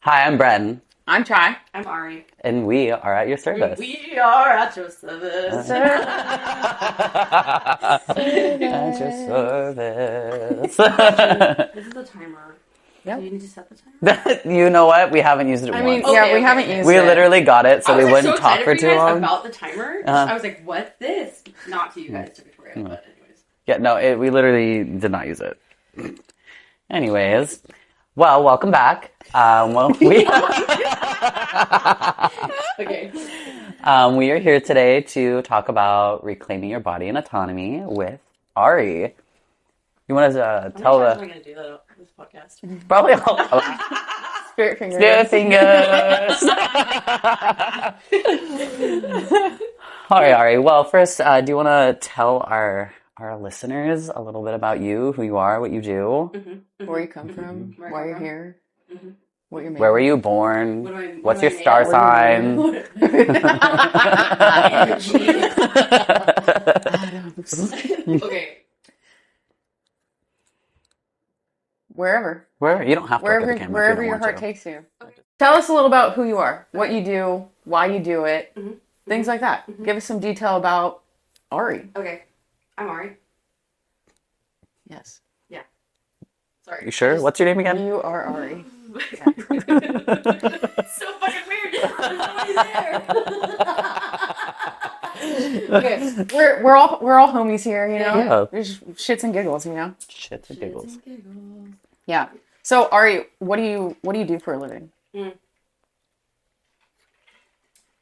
Hi, I'm Brennan, I'm Chy. I'm Ari. and we are at your service. We are at your service. At your service. This is the timer. Do Yep. you need to set the timer? You know what? We haven't used it I once. mean, yeah, we haven't Okay. used We it. literally got it so I we was like, so wouldn't talk excited for you too guys long. about the timer. I was like, what's this? Not to you guys, to Victoria, but anyways. Yeah, no, we literally did not use it. Anyways, well, welcome back. Okay. We are here today to talk about reclaiming your body and autonomy with Ari. You want to tell How am I the going to do that on this podcast? probably all Spirit fingers. Spirit fingers. All right, Ari. Well, first, do you want to tell our listeners a little bit about you, who you are, what you do? Where you come from, Where I why come you're from. here, what you're made Where were of. you born? What's your made star of? sign? Okay. Wherever. Where? You don't have to look at the camera if you Wherever don't your want heart to. takes you. Okay. Tell us a little about who you are, what you do, why you do it, Mm-hmm. things like that. Give us some detail about Ari. Okay. I'm Ari. Yes. Sorry. You sure? What's your name again? You are Ari. So fucking weird. Okay. We're all homies here, you know? Yeah. There's shits and giggles, you know? Shit and giggles. Yeah. So Ari, what do you do for a living?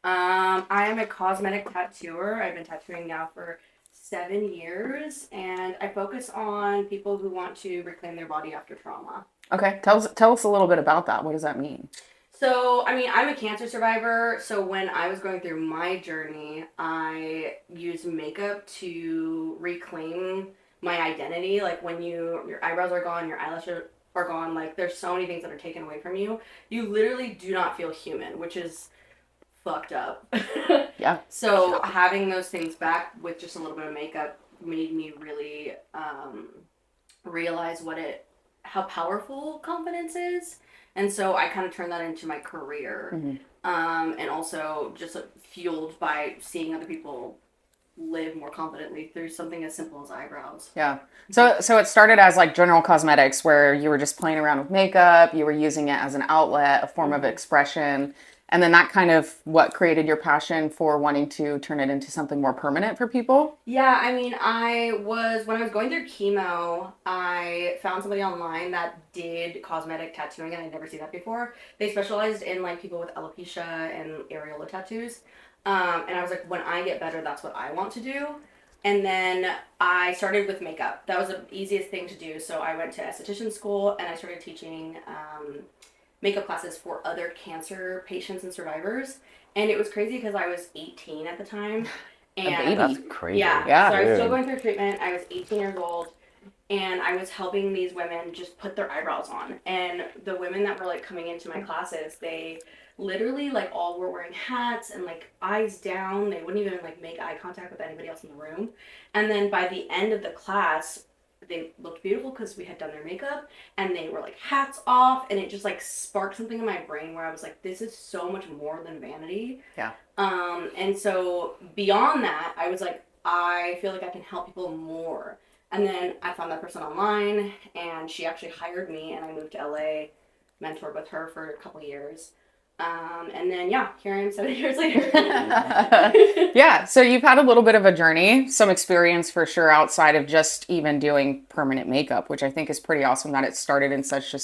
I am a cosmetic tattooer. I've been tattooing now for 7 years, and I focus on people who want to reclaim their body after trauma. Okay. Tell us a little bit about that. What does that mean? So, I mean, I'm a cancer survivor, so when I was going through my journey, I used makeup to reclaim my identity. Like when your eyebrows are gone, your eyelashes are gone, like there's so many things that are taken away from you. You literally do not feel human, which is fucked up. Yeah. So having those things back with just a little bit of makeup made me really realize how powerful confidence is. And so I kind of turned that into my career. And also just fueled by seeing other people live more confidently through something as simple as eyebrows. Yeah. So it started as like general cosmetics where you were just playing around with makeup, you were using it as an outlet, a form of expression. And then that kind of what created your passion for wanting to turn it into something more permanent for people? Yeah, I mean, when I was going through chemo, I found somebody online that did cosmetic tattooing, and I'd never seen that before. They specialized in like people with alopecia and areola tattoos. And I was like, when I get better, that's what I want to do. And then I started with makeup. That was the easiest thing to do. So I went to esthetician school and I started teaching makeup classes for other cancer patients and survivors. And it was crazy because I was 18 at the time. And That's crazy. yeah. So I was still going through treatment. I was 18 years old. And I was helping these women just put their eyebrows on. And the women that were like coming into my classes, they literally like all were wearing hats and like eyes down. They wouldn't even like make eye contact with anybody else in the room. And then by the end of the class, they looked beautiful because we had done their makeup and they were like hats off, and it just like sparked something in my brain where I was like, this is so much more than vanity. Yeah. And so beyond that, I was like, I feel like I can help people more. And then I found that person online, and she actually hired me, and I moved to LA, mentored with her for a couple years. And then, yeah, here I am 7 years later. Yeah, so you've had a little bit of a journey, some experience for sure outside of just even doing permanent makeup, which I think is pretty awesome that it started in such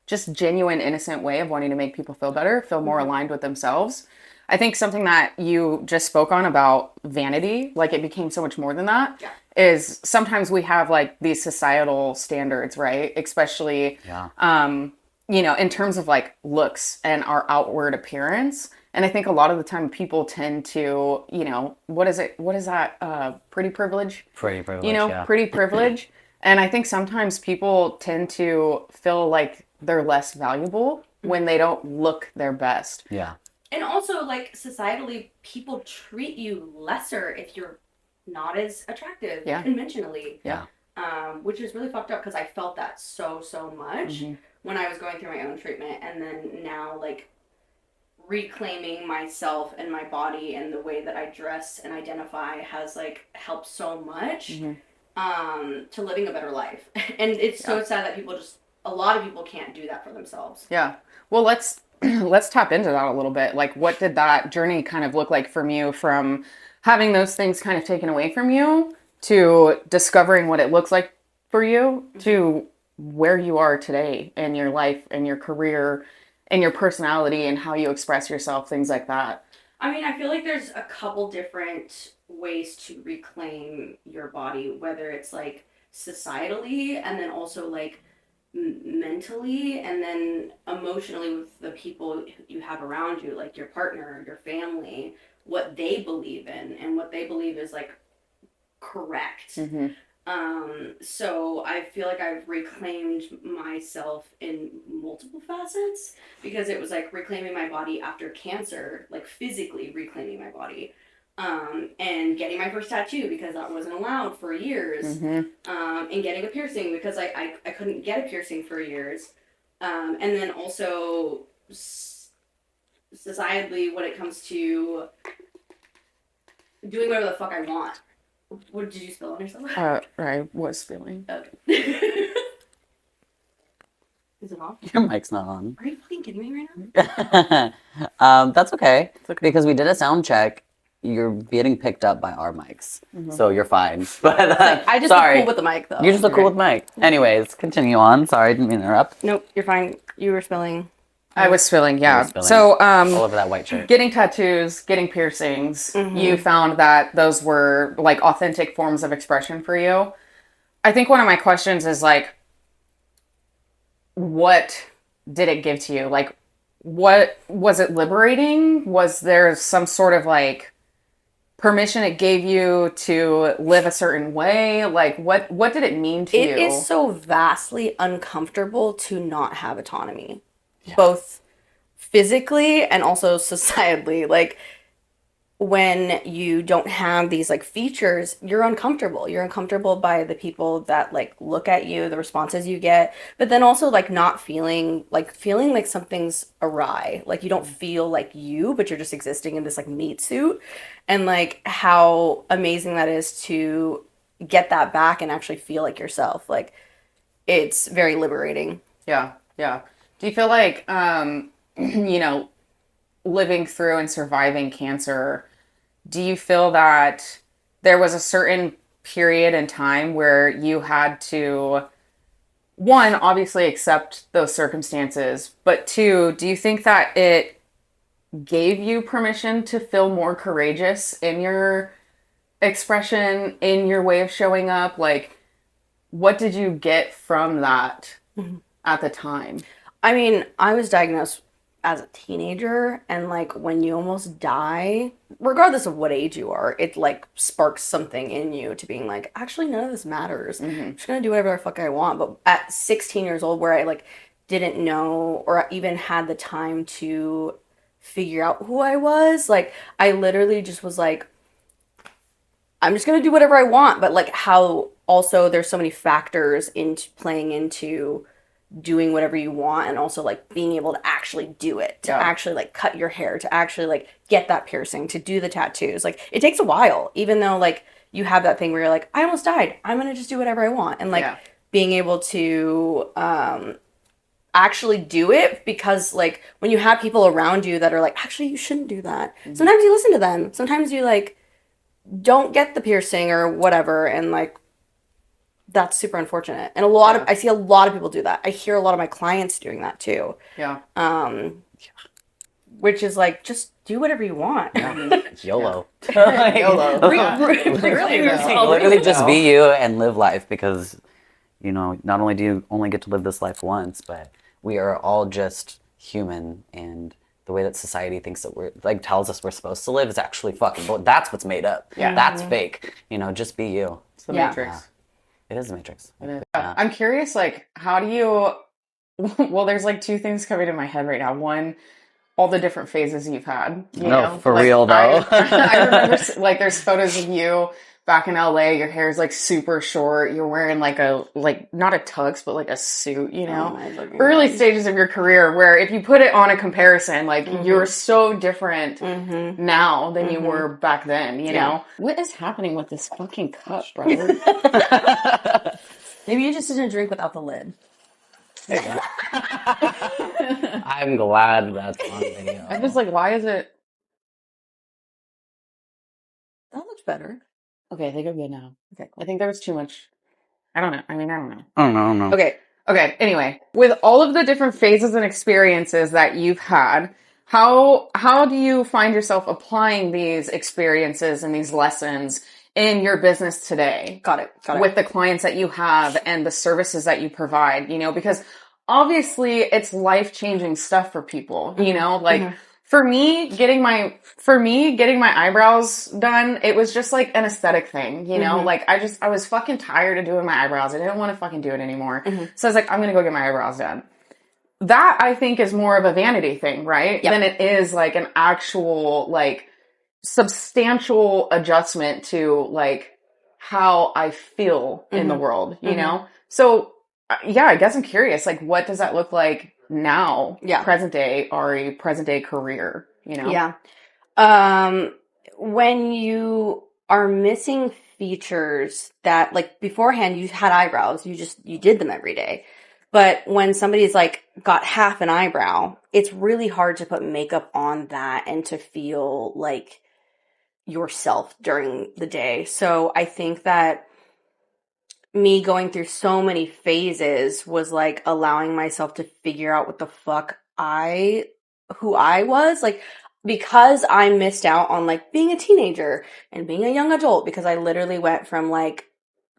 just genuine, innocent way of wanting to make people feel better, feel more aligned with themselves. I think something that you just spoke on about vanity, like it became so much more than that, is sometimes we have like these societal standards, right? Especially, in terms of like looks and our outward appearance. And I think a lot of the time people tend to, what is that? Pretty privilege? Pretty privilege, Pretty privilege. And I think sometimes people tend to feel like they're less valuable when they don't look their best. Yeah. And also, like, societally, people treat you lesser if you're not as attractive conventionally. Yeah. which is really fucked up because I felt that so much Mm-hmm. when I was going through my own treatment, and then now like reclaiming myself and my body and the way that I dress and identify has like helped so much Mm-hmm. to living a better life. And it's Yeah. so sad that people just a lot of people can't do that for themselves. Yeah. Well, let's tap into that a little bit. Like, what did that journey kind of look like from you, from having those things kind of taken away from you to discovering what it looks like for you to where you are today in your life and your career and your personality and how you express yourself, things like that. I mean, I feel like there's a couple different ways to reclaim your body, whether it's like societally and then also like mentally and then emotionally with the people you have around you, like your partner, your family, what they believe in and what they believe is like correct. Mm-hmm. So I feel like I've reclaimed myself in multiple facets because it was like reclaiming my body after cancer, like physically reclaiming my body. And getting my first tattoo because that wasn't allowed for years. Mm-hmm. And getting a piercing because I couldn't get a piercing for years. And then also societally when it comes to doing whatever the fuck I want. What did you spill on yourself? I was feeling. Okay. Is it off? Your mic's not on. Are you fucking kidding me right now? That's okay. Because we did a sound check. You're getting picked up by our mics, so you're fine. But I just sorry, look cool with the mic though. you just look cool with mic. Anyways, continue on. Sorry, didn't mean to interrupt. Nope, you're fine. You were spilling. I was feeling, yeah. You were spilling So, all over that white shirt. getting tattoos, getting piercings, you found that those were like authentic forms of expression for you. I think one of my questions is like, what did it give to you? Like, what was it liberating? Was there some sort of like permission it gave you to live a certain way? Like, what did it mean to you? It is so vastly uncomfortable to not have autonomy, both physically and also societally. Like, when you don't have these like features, you're uncomfortable. You're uncomfortable by the people that like look at you, the responses you get, but then also like not feeling like something's awry. Like you don't feel like you, but you're just existing in this like meat suit. And like how amazing that is to get that back and actually feel like yourself. Like it's very liberating. Yeah, yeah. Do you feel like, you know, living through and surviving cancer, do you feel that there was a certain period in time where you had to, one, obviously accept those circumstances, but two, do you think that it gave you permission to feel more courageous in your expression, in your way of showing up? Like, what did you get from that at the time? I mean, I was diagnosed as a teenager, and like when you almost die, regardless of what age you are, it like sparks something in you to being like, actually, none of this matters. I'm just gonna do whatever the fuck I want. But at 16 years old, where I like didn't know or even had the time to figure out who I was, like I literally just was like, I'm just gonna do whatever I want. But like how also there's so many factors into playing into doing whatever you want and also like being able to actually do it, to actually like cut your hair, to actually like get that piercing, to do the tattoos. Like it takes a while, even though like you have that thing where you're like, I almost died, I'm gonna just do whatever I want. And like being able to actually do it, because like when you have people around you that are like, actually you shouldn't do that, sometimes you listen to them, sometimes you like don't get the piercing or whatever, and like that's super unfortunate. And I see a lot of people do that. I hear a lot of my clients doing that too. Yeah. Which is like, just do whatever you want. YOLO. YOLO. Literally just be you and live life, because, you know, not only do you only get to live this life once, but we are all just human, and the way that society thinks that we're, like, tells us we're supposed to live is actually fucking, but that's what's made up. Yeah. That's fake. You know, just be you. It's the Matrix. It is the Matrix. It is. I'm curious, like, how do you, well, there's like two things coming to my head right now. One, all the different phases you've had. You know? For like, real though. I remember like there's photos of you back in LA, your hair's like super short. You're wearing like not a tux, but like a suit, you know? Early stages of your career where if you put it on a comparison, like you're so different now than you were back then, you know? What is happening with this fucking cup, brother? Maybe you just didn't drink without the lid. I'm glad that's on video. I'm just like, why is it? That looks better. Okay, I think I'm good now. Okay, I think there was too much. I don't know. I mean, I don't know. Oh, no. Okay. Anyway, with all of the different phases and experiences that you've had, how do you find yourself applying these experiences and these lessons in your business today? Got it. With the clients that you have and the services that you provide, you know, because obviously it's life-changing stuff for people, you know, like for me, getting my eyebrows done, it was just like an aesthetic thing, you know, like I was fucking tired of doing my eyebrows. I didn't want to fucking do it anymore. So I was like, I'm going to go get my eyebrows done. That I think is more of a vanity thing, right? Than it is like an actual, like, substantial adjustment to like how I feel in the world, you know? So yeah, I guess I'm curious, like, what does that look like now? Present day Ari, present day career, you know? When you are missing features that, like, beforehand you had eyebrows, you did them every day. But when somebody's like got half an eyebrow, it's really hard to put makeup on that and to feel like yourself during the day. So I think that me going through so many phases was like allowing myself to figure out what the fuck who I was, like, because I missed out on like being a teenager and being a young adult, because I literally went from like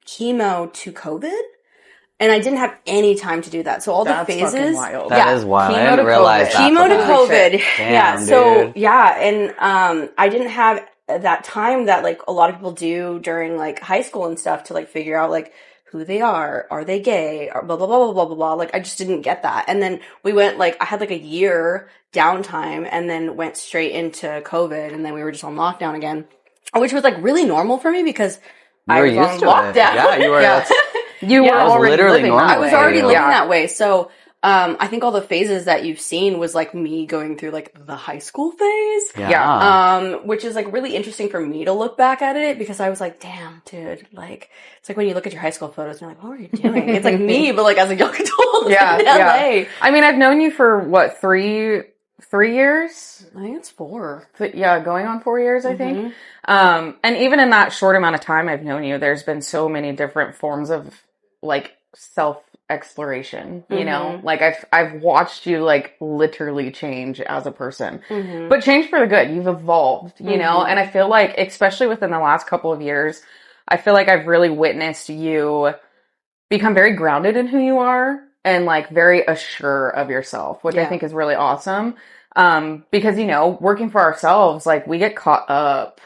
chemo to COVID. And I didn't have any time to do that. So all That's the phases. fucking wild. That is wild. I Chemo didn't to realize COVID. that. Chemo to COVID. Damn, So dude. and I didn't have that time that like a lot of people do during like high school and stuff to like figure out like who they are they gay, or blah blah blah blah blah blah blah. Like I just didn't get that. And then we went like I had like a year downtime and then went straight into COVID, and then we were just on lockdown again, which was like really normal for me because I was on lockdown. Yeah, you were. You were already literally living normal. that I was way. already living that way. So I think all the phases that you've seen was like me going through like the high school phase. Which is like really interesting for me to look back at it, because I was like, damn, dude, like it's like when you look at your high school photos and you're like, what were you doing? It's like me, but like as a young adult in LA. I mean, I've known you for what, three years? I think it's 4. Going on 4 years, I think. And even in that short amount of time I've known you, there's been so many different forms of like self-exploration, you know? Like I've watched you like literally change as a person, but change for the good. You've evolved, you know? And I feel like, especially within the last couple of years, I feel like I've really witnessed you become very grounded in who you are and like very assured of yourself, which I think is really awesome. Because, you know, working for ourselves, like we get caught up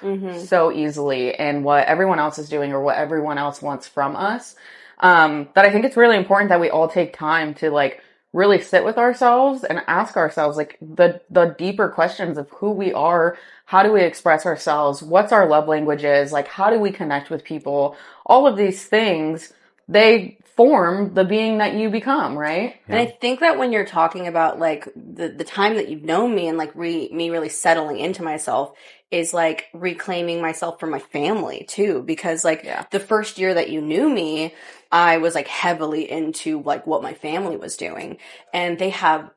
so easily in what everyone else is doing or what everyone else wants from us. That I think it's really important that we all take time to like really sit with ourselves and ask ourselves like the deeper questions of who we are, how do we express ourselves, what's our love languages, like how do we connect with people, all of these things, they form the being that you become, right? And I think that when you're talking about like the time that you've known me and like me really settling into myself is like reclaiming myself from my family too, because like the first year that you knew me, I was like heavily into like what my family was doing, and they have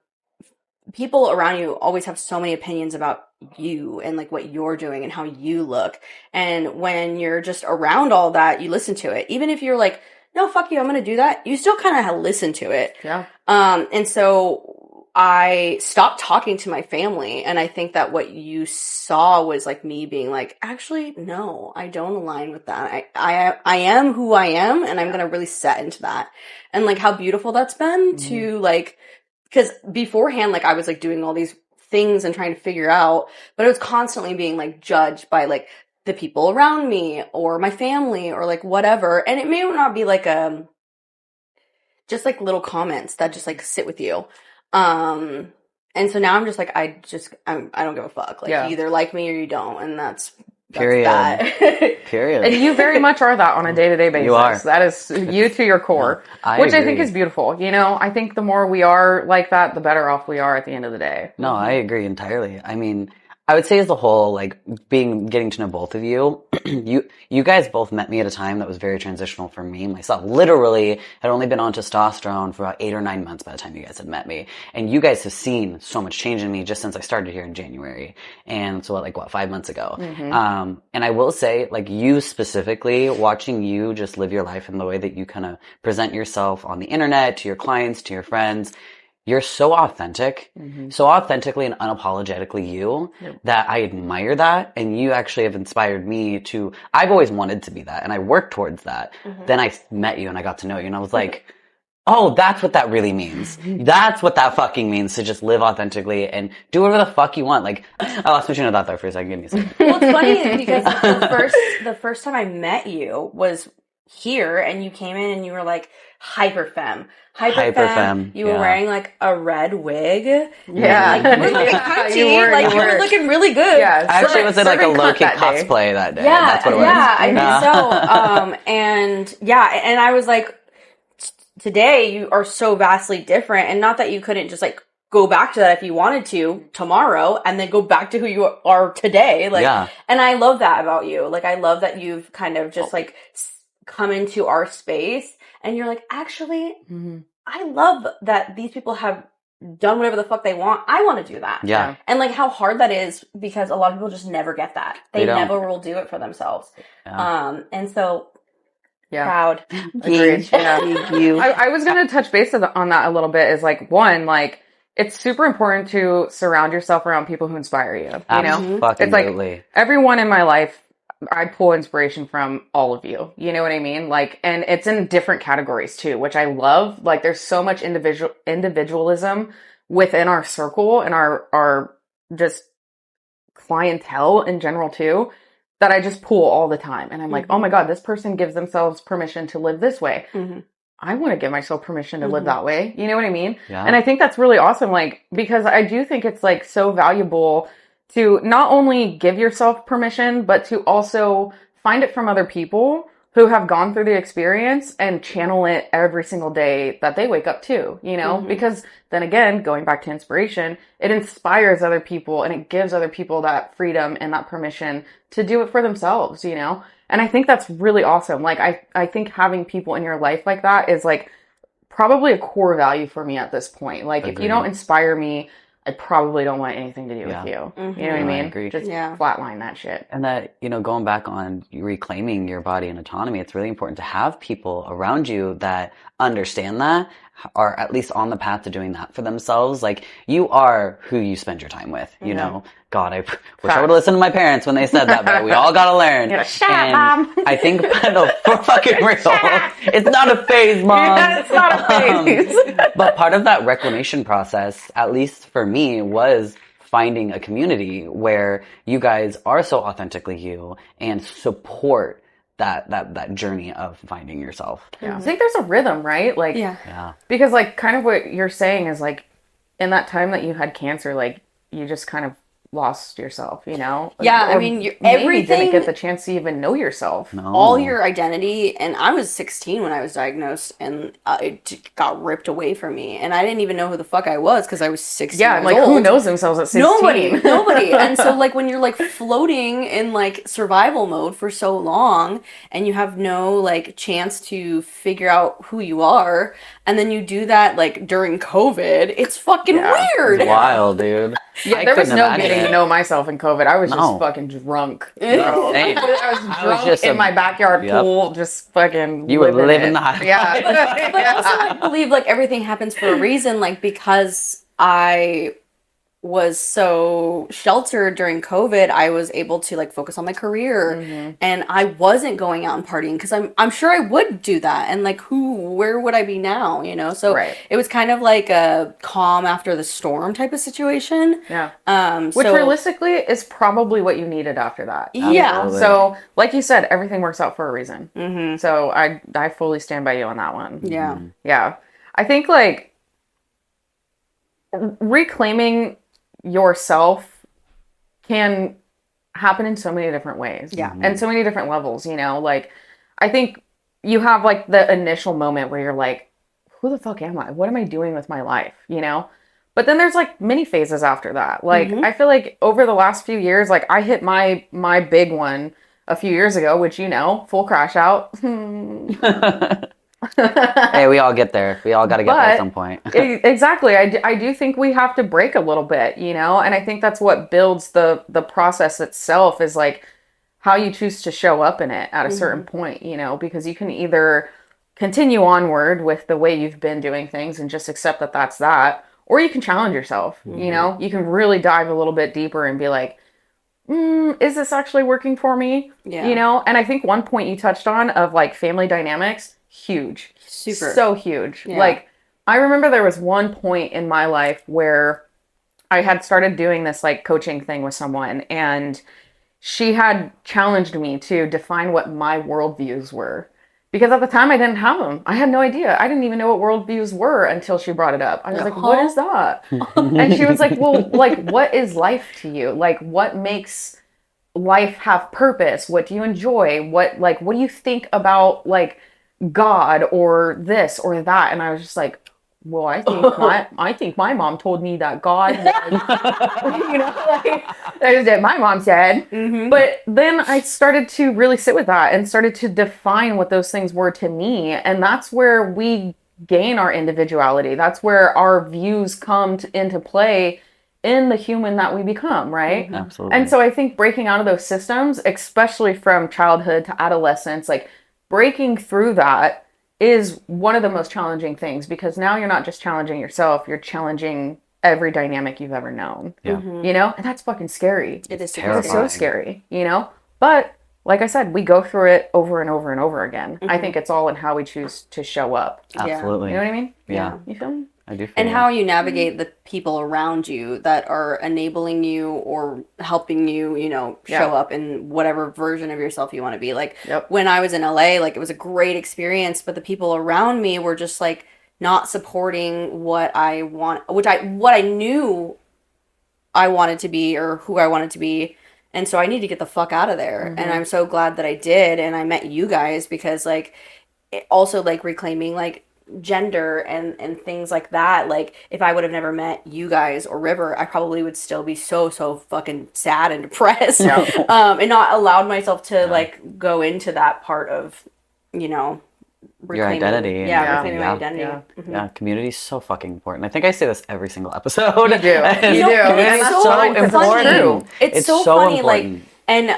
people around you always have so many opinions about you and like what you're doing and how you look. And when you're just around all that, you listen to it. Even if you're like, no, fuck you, I'm going to do that, you still kind of listen to it. Yeah. And so I stopped talking to my family. And I think that what you saw was like me being like, actually, no, I don't align with that. I am who I am, and I'm going to really set into that. And like how beautiful that's been to like, because beforehand, like I was like doing all these things and trying to figure out, but it was constantly being like judged by like the people around me or my family or like whatever. And it may not be like just like little comments that just like sit with you. And so now I'm just like, I don't give a fuck. Like you either like me or you don't. And that's Period. that. Period. And you very much are that on a day-to-day basis. You are. That is you to your core, I which I think agree. is beautiful. You know, I think the more we are like that, the better off we are at the end of the day. No, I agree entirely. I mean, I would say as a whole, like getting to know both of you, you guys both met me at a time that was very transitional for me myself. Literally, had only been on testosterone for about 8 or 9 months by the time you guys had met me, and you guys have seen so much change in me just since I started here in January, and so 5 months ago. And I will say, like you specifically, watching you just live your life in the way that you kind of present yourself on the internet to your clients, to your friends. You're so authentic, so authentically and unapologetically you, that I admire that. And you actually have inspired me to, I've always wanted to be that, and I worked towards that. Then I met you and I got to know you, and I was like, oh, that's what that really means. That's what that fucking means, to just live authentically and do whatever the fuck you want. Like, I lost my train of thought there for a second. Give me a second. Well, it's funny because the first time I met you was here, and you came in and you were like hyper femme. You were wearing like a red wig. Yeah. And, like, you were looking punchy. You were. Looking really good. Yeah. I actually was in like a Serving low-key cut that day. cosplay that day. Yeah, That's what it was. yeah, I think so. And I was like, today you are so vastly different, and not that you couldn't just like go back to that if you wanted to tomorrow and then go back to who you are today. Like, and I love that about you. Like, I love that you've kind of just like come into our space and you're like, actually, I love that these people have done whatever the fuck they want. I want to do that. Yeah. And like how hard that is, because a lot of people just never get that. They don't. never will do it for themselves. Yeah. And so Yeah. proud. Agreed. Yeah. Thank you. I was going to touch base on that a little bit. Is like, one, like, it's super important to surround yourself around people who inspire you. You know, it's like everyone in my life, I pull inspiration from all of you. You know what I mean? Like, and it's in different categories too, which I love. Like, there's so much individualism within our circle and our just clientele in general too, that I just pull all the time. And I'm like, oh my God, this person gives themselves permission to live this way. I want to give myself permission to live that way. You know what I mean? Yeah. And I think that's really awesome. Like, because I do think it's like so valuable to not only give yourself permission, but to also find it from other people who have gone through the experience and channel it every single day that they wake up to, you know, because then again, going back to inspiration, it inspires other people and it gives other people that freedom and that permission to do it for themselves, you know? And I think that's really awesome. Like, I think having people in your life like that is like probably a core value for me at this point. Like, if you don't inspire me, I probably don't want anything to do with you. You know what I mean? Agree. Just flatline that shit. And that, you know, going back on reclaiming your body and autonomy, it's really important to have people around you that understand that, are at least on the path to doing that for themselves. Like, you are who you spend your time with, you know? God, I wish I would have listened to my parents when they said that, but we all gotta learn. Shut up, Mom. I think, no, for fucking real. It's not a phase, Mom. It's not a phase. But part of that reclamation process, at least for me, was finding a community where you guys are so authentically you and support that journey of finding yourself. Yeah. I think there's a rhythm, right? Like, because like kind of what you're saying is like, in that time that you had cancer, like, you just kind of lost yourself, you know? Yeah, or I mean, everything didn't get the chance to even know yourself. No. All your identity, and I was 16 when I was diagnosed, and it got ripped away from me, and I didn't even know who the fuck I was because I was 16 Yeah, years like, old. who knows themselves at 16? Nobody. And so, like, when you're, like, floating in, like, survival mode for so long, and you have no, like, chance to figure out who you are, and then you do that, like, during COVID, it's fucking weird. It's wild, dude. Yeah, there was no getting to know myself in COVID. I was just fucking drunk. No, same. I was drunk in my backyard pool, just fucking You were living the high. Yeah. But I also, like, believe, like, everything happens for a reason, like, because I was so sheltered during COVID, I was able to, like, focus on my career, and I wasn't going out and partying, because I'm sure I would do that, and, like, where would I be now, you know? So it was kind of like a calm after the storm type of situation. Yeah. Which realistically is probably what you needed after that. Yeah. Absolutely. So, like you said, everything works out for a reason. So I fully stand by you on that one. Yeah. Yeah. I think, like, reclaiming yourself can happen in so many different ways. Yeah. And so many different levels, you know, like I think you have like the initial moment where you're like, who the fuck am I? What am I doing with my life? You know? But then there's like many phases after that. Like I feel like over the last few years, like I hit my big one a few years ago, which you know, full crash out. Hey, we all get there. We all got to get there at some point. Exactly. I do think we have to break a little bit, you know? And I think that's what builds the process itself is like how you choose to show up in it at a certain point, you know? Because you can either continue onward with the way you've been doing things and just accept that that's that, or you can challenge yourself, you know? You can really dive a little bit deeper and be like, is this actually working for me? Yeah. You know? And I think one point you touched on of like family dynamics, huge. Super. So huge. Yeah. Like, I remember there was one point in my life where I had started doing this like coaching thing with someone, and she had challenged me to define what my worldviews were. Because at the time I didn't have them. I had no idea. I didn't even know what worldviews were until she brought it up. I was like, what is that? And she was like, well, like, what is life to you? Like, what makes life have purpose? What do you enjoy? What do you think about, like, God or this or that? And I was just like, well, I think my mom told me that God was, you know, like that is what my mom said. But then I started to really sit with that and started to define what those things were to me. And that's where we gain our individuality. That's where our views come into play in the human that we become, right? Absolutely. And so I think breaking out of those systems, especially from childhood to adolescence, like breaking through that is one of the most challenging things, because now you're not just challenging yourself, you're challenging every dynamic you've ever known. Yeah. You know? And that's fucking scary. It is terrifying. It's so scary, you know? But like I said, we go through it over and over and over again. I think it's all in how we choose to show up. Absolutely. You know what I mean? Yeah. You feel me? I do feel And you. how you navigate the people around you that are enabling you or helping you, you know, show up in whatever version of yourself you want to be. Like when I was in LA, like it was a great experience, but the people around me were just like not supporting what I want, what I knew I wanted to be or who I wanted to be. And so I need to get the fuck out of there. And I'm so glad that I did. And I met you guys because like it also like reclaiming like gender and things like that. Like if I would have never met you guys or River, I probably would still be so fucking sad and depressed. And not allowed myself to like go into that part of, you know, your identity. Reclaiming my identity. Yeah, community is so fucking important. I think I say this every single episode. You do. And You do. It's And so that's important. It's so funny, important. like, and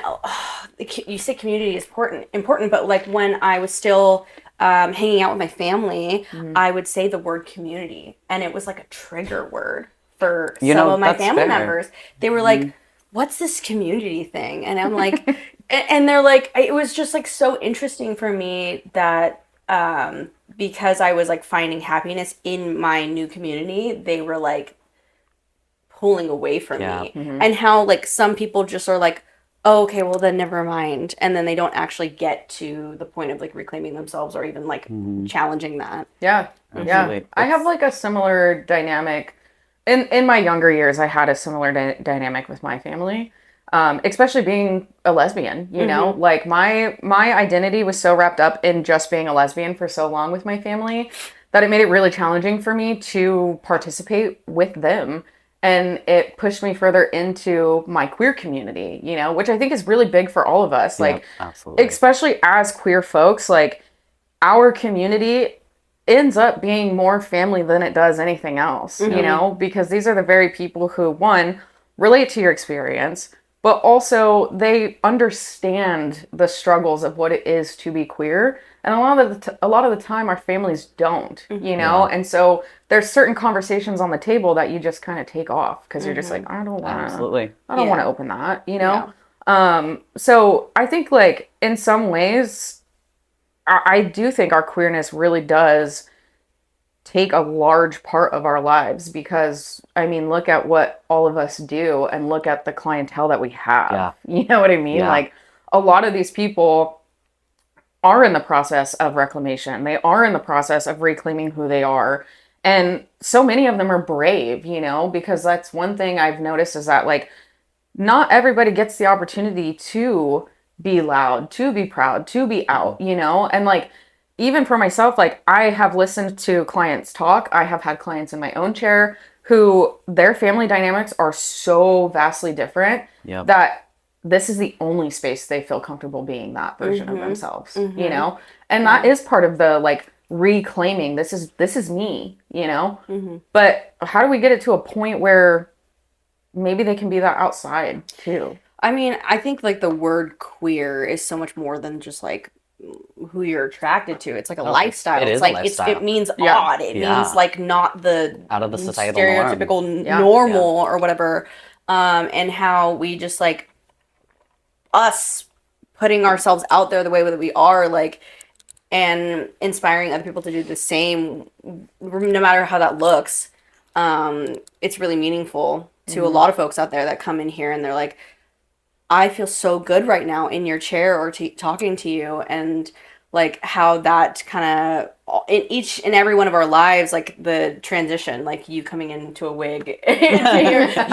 you say community is important, but like when I was still hanging out with my family, I would say the word community, and it was like a trigger word for some of my family members. They were like, "What's this community thing?" And I'm like, and they're like, it was just like so interesting for me that because I was like finding happiness in my new community, they were like pulling away from me, and how like some people just are like, oh, okay, well then never mind, and then they don't actually get to the point of like reclaiming themselves or even like challenging that. Yeah. I have like a similar dynamic in my younger years. I had a similar dynamic with my family, especially being a lesbian, you know, like my identity was so wrapped up in just being a lesbian for so long with my family that it made it really challenging for me to participate with them. And it pushed me further into my queer community, you know, which I think is really big for all of us. Like, absolutely. Especially as queer folks, like our community ends up being more family than it does anything else, you know, because these are the very people who, one, relate to your experience, but also they understand the struggles of what it is to be queer. And a lot of the time our families don't, you know? And so there's certain conversations on the table that you just kind of take off because you're just like, I don't want to open that, you know? So I think like in some ways, I do think our queerness really does take a large part of our lives because, I mean, look at what all of us do and look at the clientele that we have. You know what I mean? Like a lot of these people are in the process of reclamation. They are in the process of reclaiming who they are. And so many of them are brave, you know, because that's one thing I've noticed is that like not everybody gets the opportunity to be loud, to be proud, to be out, you know? And like, even for myself, like I have listened to clients talk. I have had clients in my own chair who their family dynamics are so vastly different Yep. that this is the only space they feel comfortable being that version of themselves, you know? And that is part of the like reclaiming this is me, you know? But how do we get it to a point where maybe they can be that outside too? I mean, I think like the word queer is so much more than just like who you're attracted to. It's like a lifestyle. it It's is a like lifestyle. it means Yeah. odd. It Yeah. means like not the Out of the societal norm. stereotypical Yeah. normal or whatever. And how we just like us putting ourselves out there the way that we are, like, and inspiring other people to do the same, no matter how that looks. It's really meaningful to a lot of folks out there that come in here and they're like, I feel so good right now in your chair or talking to you, and like how that kind of in each and every one of our lives, like the transition, like you coming into a wig, you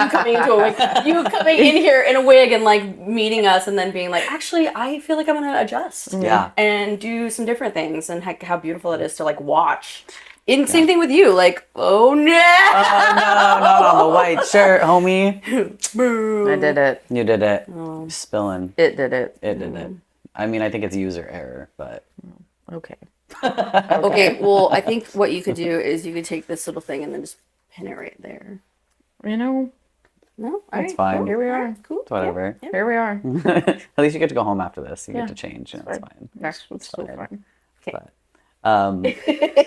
coming in here in a wig and like meeting us and then being like, actually, I feel like I'm gonna adjust, Yeah. and do some different things, and how beautiful it is to like watch. And same thing with you, like, oh no, Oh no, not on the white shirt, homie. I did it. You did it. Spilling. It did it. It did it. I mean, I think it's user error, but Okay. Okay, well, I think what you could do is you could take this little thing and then just pin it right there. You know, No, That's fine. Cool. here we are. Alright, cool. it's whatever. Here we are. At least you get to go home after this. You Yeah. get to change. And it's fine. That's so fun. But,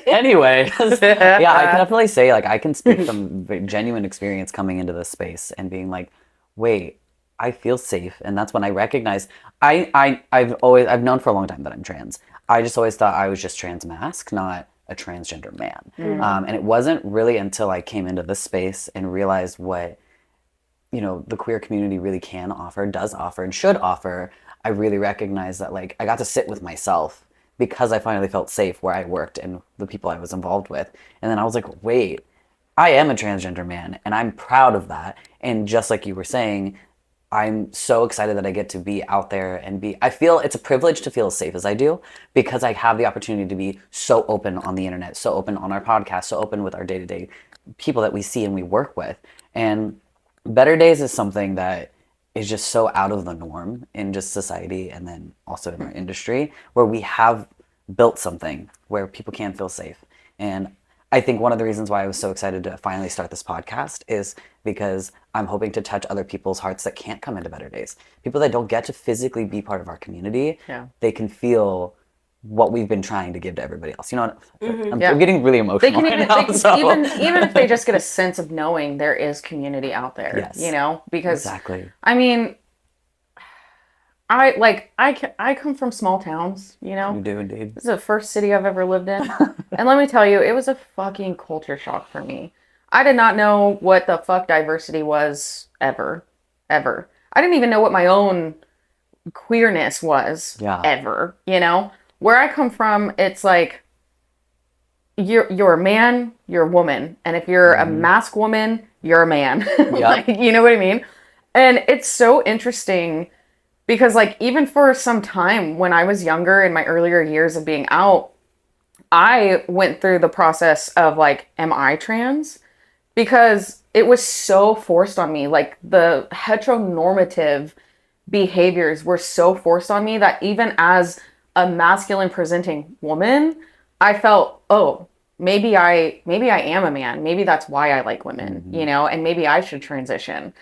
anyway, yeah, I can definitely say like I can speak from genuine experience coming into this space and being like, wait, I feel safe, and that's when I recognize I've known for a long time that I'm trans. I just always thought I was just trans masc, not a transgender man. And it wasn't really until I came into this space and realized what the queer community really can offer, does offer, and should offer. I really recognized that like I got to sit with myself because I finally felt safe where I worked and the people I was involved with. And then I was like, wait, I am a transgender man and I'm proud of that. And just like you were saying, I'm so excited that I get to be out there and I feel it's a privilege to feel as safe as I do because I have the opportunity to be so open on the internet, so open on our podcast, so open with our day-to-day people that we see and we work with. And Better Days is something that is just so out of the norm in just society and then also in our industry where we have built something where people can feel safe. And I think one of the reasons why I was so excited to finally start this podcast is because I'm hoping to touch other people's hearts that can't come into Better Days. People that don't get to physically be part of our community, they can feel what we've been trying to give to everybody else. You know, I'm getting really emotional right now. Even if they just get a sense of knowing there is community out there, because exactly. I mean, I come from small towns, You do indeed. This is the first city I've ever lived in. And let me tell you, it was a fucking culture shock for me. I did not know what the fuck diversity was ever. I didn't even know what my own queerness was ever, Where I come from, it's like you're a man, you're a woman. And if you're a masc woman, you're a man. Like, you know what I mean? And it's so interesting because like even for some time when I was younger in my earlier years of being out, I went through the process of like, am I trans? Because it was so forced on me. Like the heteronormative behaviors were so forced on me that even as a masculine presenting woman, I felt, oh, maybe I am a man. Maybe that's why I like women, and maybe I should transition.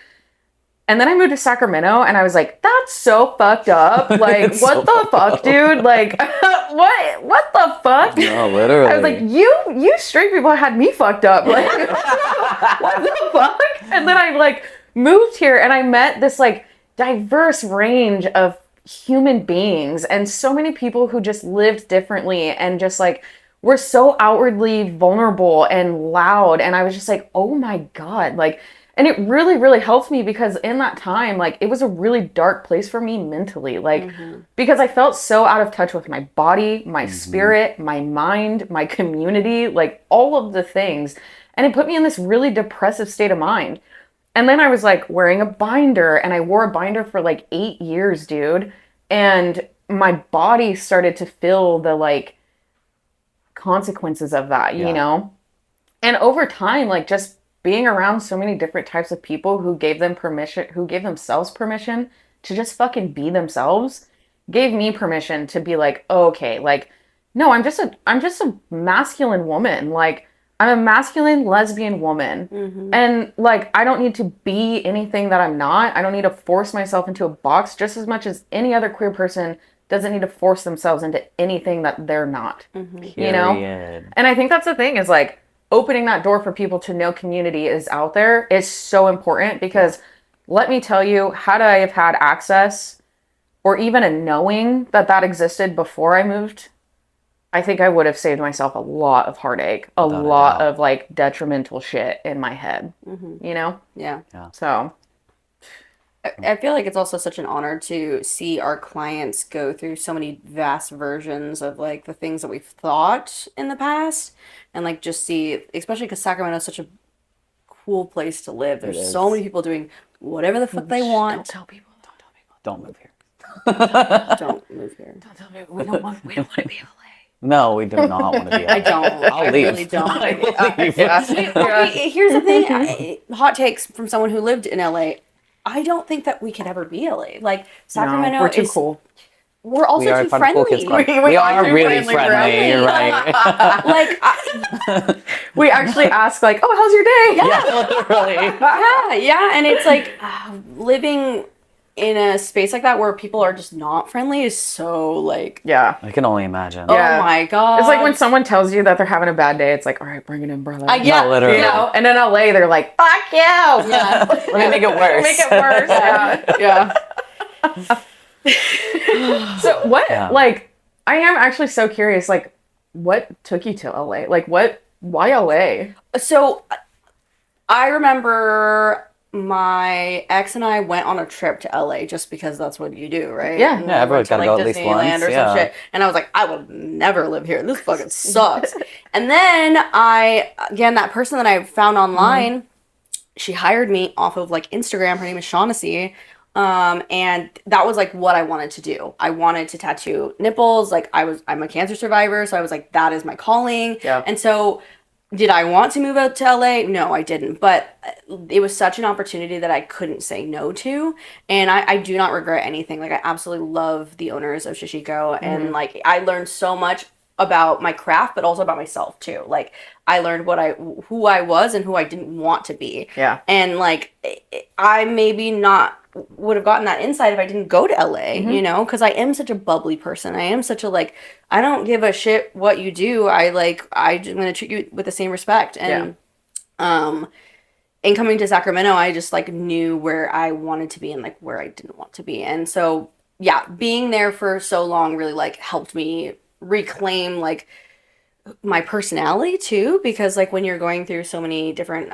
And then I moved to Sacramento and I was like, that's so fucked up. Like, what the fuck, dude? Like, what the fuck? No, literally. I was like, you straight people had me fucked up. Like, what the fuck? And then I like moved here and I met this like diverse range of human beings and so many people who just lived differently and just like were so outwardly vulnerable and loud. And I was just like, oh my God, like, and it really, really helped me because in that time, like, it was a really dark place for me mentally, like, because I felt so out of touch with my body, my spirit, my mind, my community, like all of the things. And it put me in this really depressive state of mind. And then I was like wearing a binder, and I wore a binder for like 8 years, dude. And my body started to feel the like consequences of that, you know? And over time, like just being around so many different types of people who gave themselves permission to just fucking be themselves, gave me permission to be like, oh, okay, like, no, I'm just a masculine woman. Like, I'm a masculine lesbian woman. And like, I don't need to be anything that I'm not. I don't need to force myself into a box just as much as any other queer person doesn't need to force themselves into anything that they're not. You know? And I think that's the thing is like opening that door for people to know community is out there is so important because let me tell you, had I have had access or even a knowing that that existed before I moved, I think I would have saved myself a lot of heartache, a lot of like detrimental shit in my head, you know? Yeah. So I feel like it's also such an honor to see our clients go through so many vast versions of like the things that we've thought in the past and like just see, especially because Sacramento is such a cool place to live. There's so many people doing whatever the fuck they want. Don't tell people. Don't move here. Don't move here. Don't tell people. We don't want to be LA. No, we do not want to be. I don't. I'll I leave. really don't. Yeah. Here's the thing. Hot takes from someone who lived in LA. I don't think that we could ever be LA. Like Sacramento, No, we're too cool. We're also We are too fun, cool kids friendly. club. We We are are too really friendly, friendly. You're right. Like, We actually ask like, "Oh, how's your day?" Yeah, literally. yeah, and it's like living in a space like that where people are just not friendly is so like, Yeah. I can only imagine. Yeah. oh my god. It's like when someone tells you that they're having a bad day, it's like, all right, bring an umbrella. yeah, No, literally. You know? And in LA, they're like, fuck you. yeah, Let me make it worse. Make it worse. Yeah. yeah. So what, Yeah. like, I am actually so curious, like, what took you to LA? Like, why LA? So I remember my ex and I went on a trip to LA just because that's what you do, right? Yeah. And Yeah, we everyone's went to, gotta go at least Disneyland once, or yeah. some shit. And I was like, I will never live here. This fucking sucks. And then that person that I found online, she hired me off of like Instagram. Her name is Shaughnessy. And that was like what I wanted to do. I wanted to tattoo nipples. Like I'm a cancer survivor. So I was like, that is my calling. Yeah. And so did I want to move out to LA? No, I didn't. But it was such an opportunity that I couldn't say no to. And I do not regret anything. Like I absolutely love the owners of Shishiko. And like I learned so much about my craft, but also about myself too. Like I learned who I was and who I didn't want to be. Yeah. And like I maybe not would have gotten that insight if I didn't go to LA, you know, because I am such a bubbly person. I am such a like, I don't give a shit what you do. I'm gonna treat you with the same respect. And in coming to Sacramento, I just like knew where I wanted to be and like where I didn't want to be. And so yeah, being there for so long really like helped me reclaim like my personality too, because like when you're going through so many different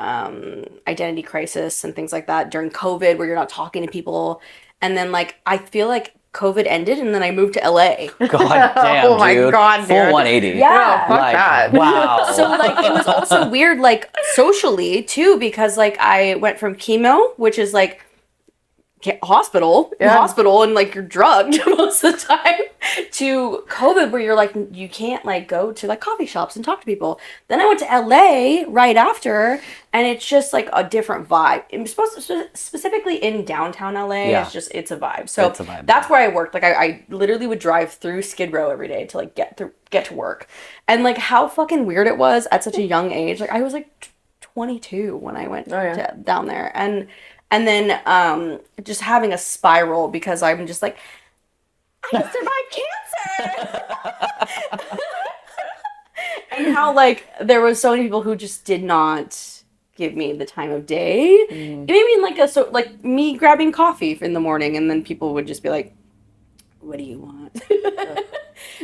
identity crisis and things like that during COVID where you're not talking to people, and then like I feel like COVID ended and then I moved to LA. God damn, Oh my dude. God, Full dude. 180. Yeah. Fuck Like, that. wow. So like it was also weird like socially too, because like I went from chemo, which is like hospital and like you're drugged most of the time, to COVID where you're like you can't like go to like coffee shops and talk to people. Then I went to LA right after, and it's just like a different vibe. It's supposed to, specifically in downtown LA, Yeah. it's a vibe. So It's a vibe. that's where I worked. Like I literally would drive through Skid Row every day to like get to work, and like how fucking weird it was at such a young age. Like I was like 22 when I went down there, and then just having a spiral because I'm just like, I survived cancer. And how like there was so many people who just did not give me the time of day. Maybe in like like me grabbing coffee in the morning, and then people would just be like, what do you want?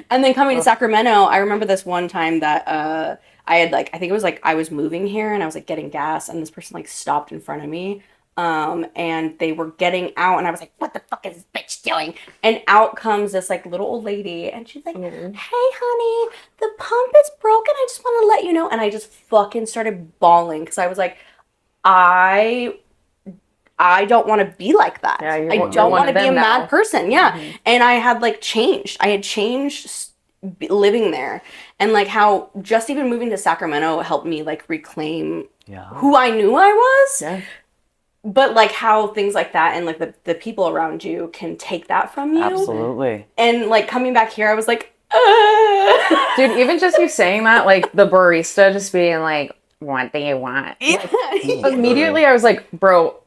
And then coming to Sacramento, I remember this one time that I had like, I think it was like I was moving here and I was like getting gas, and this person like stopped in front of me. And they were getting out, and I was like, what the fuck is this bitch doing? And out comes this like little old lady, and she's like, hey honey, the pump is broken, I just want to let you know. And I just fucking started bawling because I was like, I I don't want to be like that. Yeah, I don't want to be a mad person. Yeah. And I had like changed. I had changed living there, and like how just even moving to Sacramento helped me like reclaim who I knew I was. Yeah. But like how things like that and like the people around you can take that from you. Absolutely. And like coming back here, I was like, dude, even just you saying that, like the barista just being like, what do you want? Immediately I was like, bro,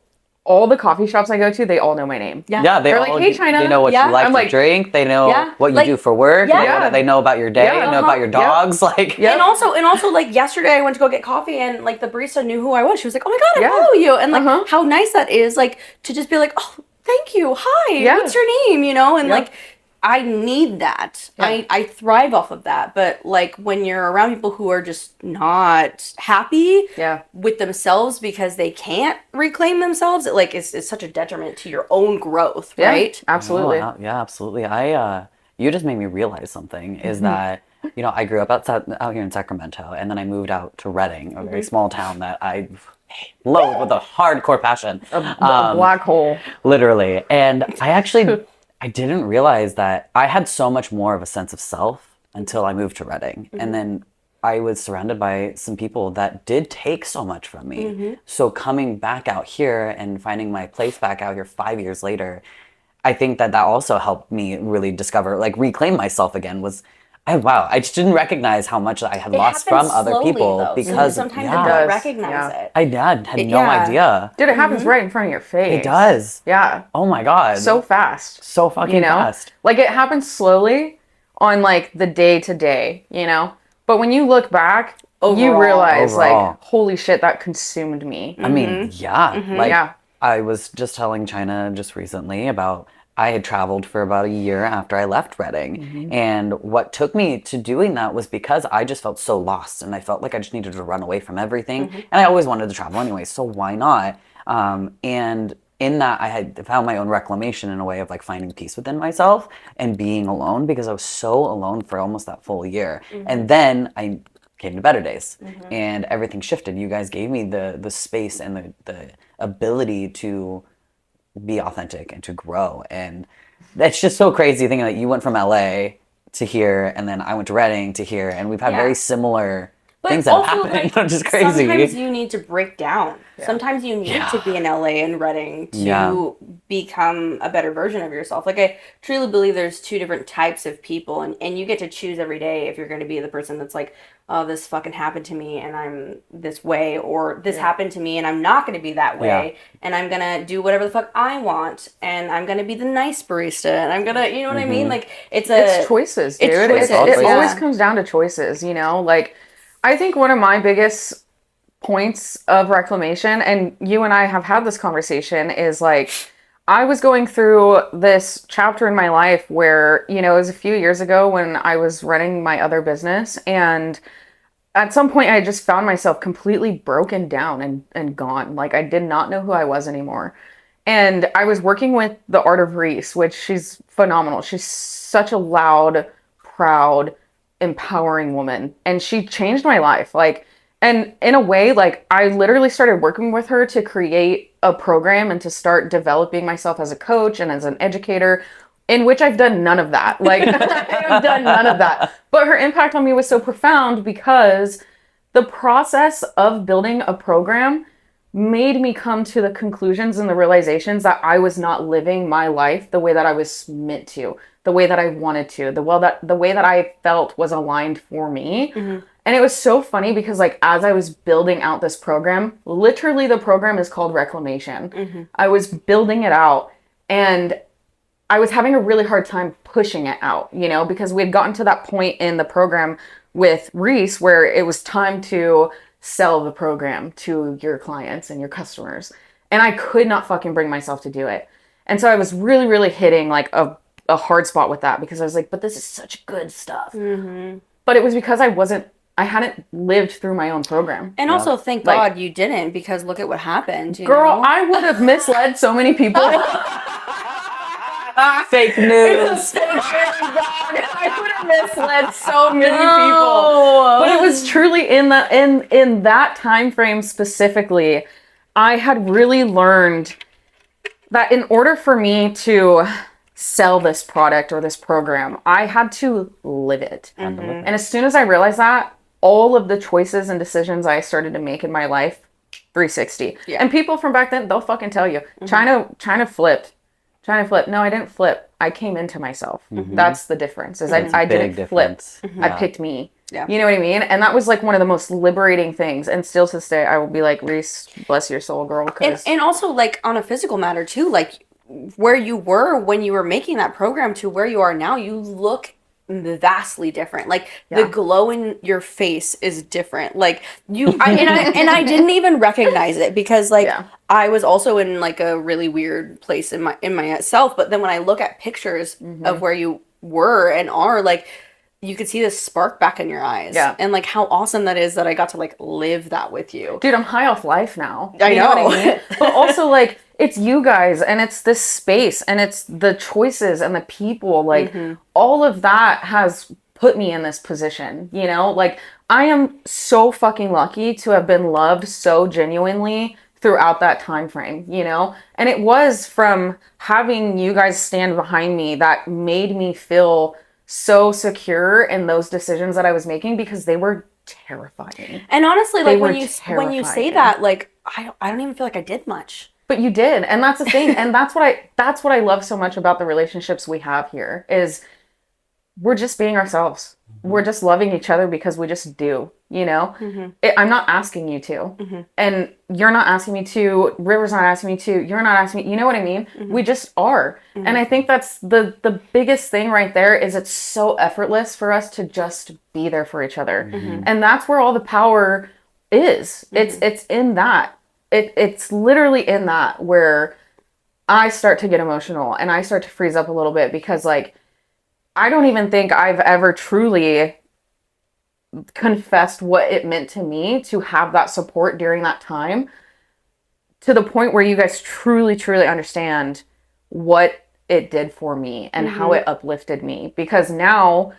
all the coffee shops I go to, they all know my name. Yeah, they're like, hey, China. They know what you like to drink. They know what you do for work. They know about your day. They know about your dogs. Like, and also like yesterday I went to go get coffee and like the barista knew who I was. She was like, oh my god, I follow you, and like how nice that is, like to just be like, oh, thank you, hi, what's your name, you know, and like. I need that. Yeah. I thrive off of that. But like when you're around people who are just not happy with themselves because they can't reclaim themselves, it like is such a detriment to your own growth, right? Absolutely. Yeah, absolutely. You just made me realize something is that, you know, I grew up out here in Sacramento, and then I moved out to Redding, a very small town that I love with a hardcore passion. A black hole. Literally. And I didn't realize that I had so much more of a sense of self until I moved to Redding. And then I was surrounded by some people that did take so much from me. So coming back out here and finding my place back out here 5 years later, I think that also helped me really discover, like reclaim myself again I just didn't recognize how much I had lost from other people though, because sometimes you don't recognize it. I had no idea. Dude, it happens right in front of your face. It does. Yeah. Oh my god. So fast. So fucking fast. Like it happens slowly on like the day to day, you know? But when you look back, you realize like, holy shit, that consumed me. I mean, I was just telling China just recently about I had traveled for about a year after I left Redding. And what took me to doing that was because I just felt so lost and I felt like I just needed to run away from everything. And I always wanted to travel anyway, so why not? And in that, I had found my own reclamation in a way of like finding peace within myself and being alone because I was so alone for almost that full year. And then I came to Better Days and everything shifted. You guys gave me the space and the ability to be authentic and to grow, and that's just so crazy thinking that you went from LA to here and then I went to Redding to here, and we've had very similar things that have happened. Like, just crazy. Sometimes you need to break down. Sometimes you need to be in LA and Redding to become a better version of yourself. Like I truly believe there's two different types of people, and you get to choose every day if you're going to be the person that's like, oh, this fucking happened to me and I'm this way, or this happened to me and I'm not going to be that way, and I'm going to do whatever the fuck I want, and I'm going to be the nice barista, and I'm going to, you know what I mean? Like it's choices, dude. It's choices. It always comes down to choices, you know? Like I think one of my biggest points of reclamation, and you and I have had this conversation, is like I was going through this chapter in my life where, you know, it was a few years ago when I was running my other business, and at some point I just found myself completely broken down and gone. Like I did not know who I was anymore. And I was working with the Art of Reese, which she's phenomenal. She's such a loud, proud, empowering woman, and she changed my life. Like, and in a way, like I literally started working with her to create a program and to start developing myself as a coach and as an educator, in which I've done none of that. Like I have done none of that. But her impact on me was so profound because the process of building a program made me come to the conclusions and the realizations that I was not living my life the way that I was meant to, the way that I wanted to, the way that I felt was aligned for me. And it was so funny because like as I was building out this program, literally the program is called Reclamation. I was building it out and I was having a really hard time pushing it out, you know, because we had gotten to that point in the program with Reese where it was time to sell the program to your clients and your customers. And I could not fucking bring myself to do it. And so I was really, really hitting like a hard spot with that because I was like, but this is such good stuff. But it was because I hadn't lived through my own program. And also, thank God you didn't, because look at what happened. Girl, I would have misled so many people. Fake news. I would have misled so many people. But it was truly in that time frame specifically, I had really learned that in order for me to sell this product or this program, I had to live it. Had to live And as soon as I realized that, all of the choices and decisions I started to make in my life, 360. Yeah. And people from back then, they'll fucking tell you, China flipped. China flipped. No, I didn't flip. I came into myself. That's the difference. Is I didn't flip. I picked me. Yeah. You know what I mean? And that was like one of the most liberating things. And still to this day, I will be like, Reese, bless your soul, girl. And also, like, on a physical matter, too, like, where you were when you were making that program to where you are now, you look vastly different. Like, the glow in your face is different. Like, I didn't even recognize it because, like, I was also in, like, a really weird place in myself. But then when I look at pictures of where you were and are, like, you could see this spark back in your eyes. Yeah. And, like, how awesome that is that I got to, like, live that with you. Dude, I'm high off life now. I know. What I mean? But also, like, it's you guys and it's this space and it's the choices and the people. Like, all of that has put me in this position, you know? Like, I am so fucking lucky to have been loved so genuinely throughout that time frame, you know? And it was from having you guys stand behind me that made me feel so secure in those decisions that I was making because they were terrifying. And honestly, like, when you terrifying. say that, like, I don't even feel like I did much. But you did, and that's the thing, and that's what I love so much about the relationships we have here is we're just being ourselves. We're just loving each other because we just do, you know? I'm not asking you to. And you're not asking me to. River's not asking me to. You're not asking me. You know what I mean? We just are. And I think that's the biggest thing right there is it's so effortless for us to just be there for each other. And that's where all the power is. It's in that. It's literally in that where I start to get emotional and I start to freeze up a little bit because, like, I don't even think I've ever truly confessed what it meant to me to have that support during that time to the point where you guys truly, truly understand what it did for me and how it uplifted me. Because now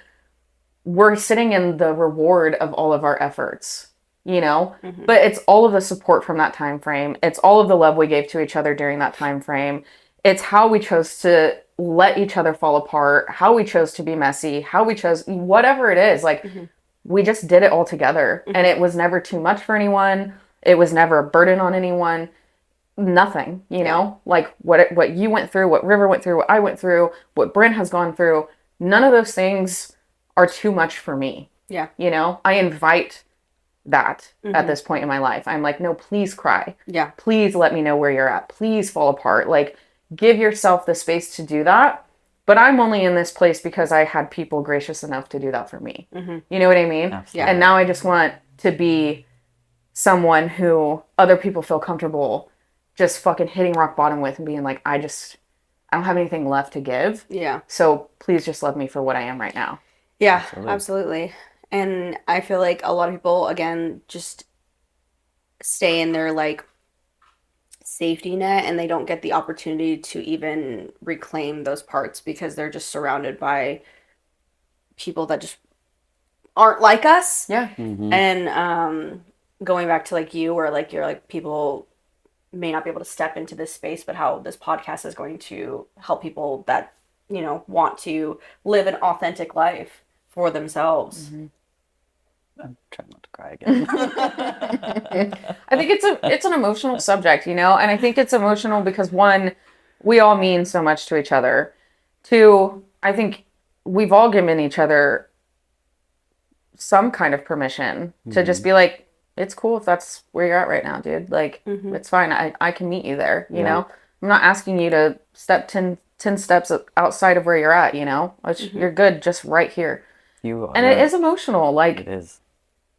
we're sitting in the reward of all of our efforts, you know? But it's all of the support from that time frame. It's all of the love we gave to each other during that time frame. It's how we chose to let each other fall apart, how we chose to be messy, how we chose whatever it is. Like, we just did it all together. And it was never too much for anyone. It was never a burden on anyone. Nothing, you know? Like, what you went through, what River went through, what I went through, what Bryn has gone through, none of those things are too much for me. Yeah. You know? I invite that at this point in my life. I'm like, no, please cry. Yeah. Please let me know where you're at. Please fall apart. Like, give yourself the space to do that. But I'm only in this place because I had people gracious enough to do that for me. You know what I mean? Absolutely. And now I just want to be someone who other people feel comfortable just fucking hitting rock bottom with and being like, I don't have anything left to give. Yeah. So please just love me for what I am right now. Yeah, absolutely. And I feel like a lot of people, again, just stay in their, like, safety net and they don't get the opportunity to even reclaim those parts because they're just surrounded by people that just aren't like us. Yeah. And going back to, like, you where, like, you're like, people may not be able to step into this space, but how this podcast is going to help people that, you know, want to live an authentic life for themselves. I'm trying not to cry again. I think it's an emotional subject, you know, and I think it's emotional because one, we all mean so much to each other. Two, I think we've all given each other some kind of permission to just be like, it's cool if that's where you're at right now, dude. Like, it's fine. I can meet you there, you know? I'm not asking you to step 10 steps outside of where you're at, you know? You're good just right here. You are. And it is emotional. Like, It is.